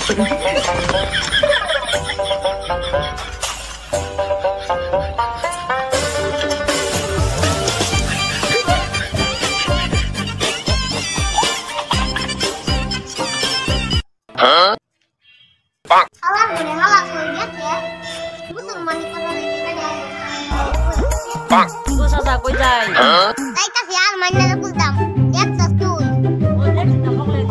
Alam boleh halak lihat ya. Betul manis Pak. Gua sasa koi jai. Tay kas yaar manna na bultam. Lihat sastu. Oh, deख na mogले.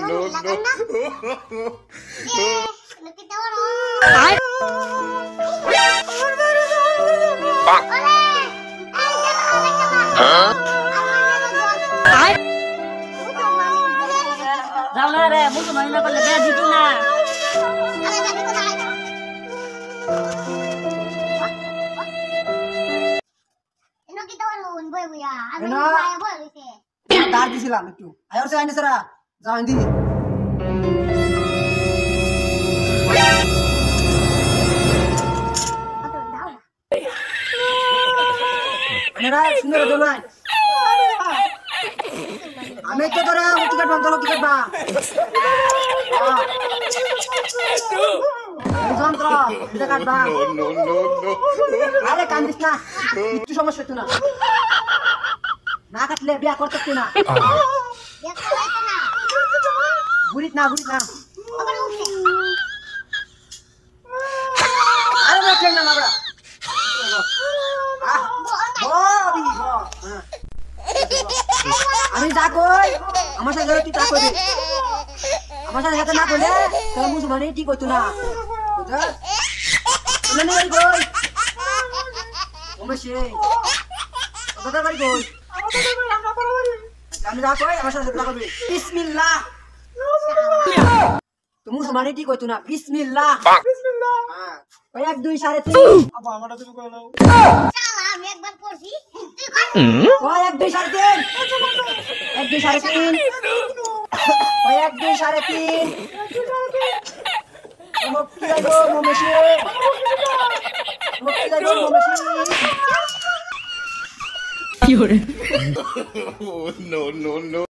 No. Kita orang. Pak. Jangan re, musuh main apa lagi di tuna. Ini kita orang boy ya. Boy sih. dar দিছিলাম একটু আয় ওর সাইনে সারা যাও দি মেরা সুন্দর দোলাই আমি তো তোরা ticket বান্ধলো ticket বা যন্ত্র এটা কাটবা আরে কান্দিস না একটু সমস্যা হতো না না কাটলে বিয়া করতে না ঘুরিত না আরে বেটেন না বাবা আমি যা কই আমার সাথে তুই তা কইবি আমার সাথে না কইলে তোর মুখ মানে ঠিক হইতো না বুঝা না না কই ওমশে কথা কই কই আমি যা কই আমার সাথে তা কইবি বিসমিল্লাহ তুমি মানে ঠিক হইতো না বিসমিল্লাহ হ্যাঁ 1 2 3.5 আবা আমারটা তুমি কই নাও শালা আমি একবার পড়ছি তুই কর 1 2 3.5 1 2 3.5 1 2 3.5 মুক্তি লাগো মমেশি কি হরে no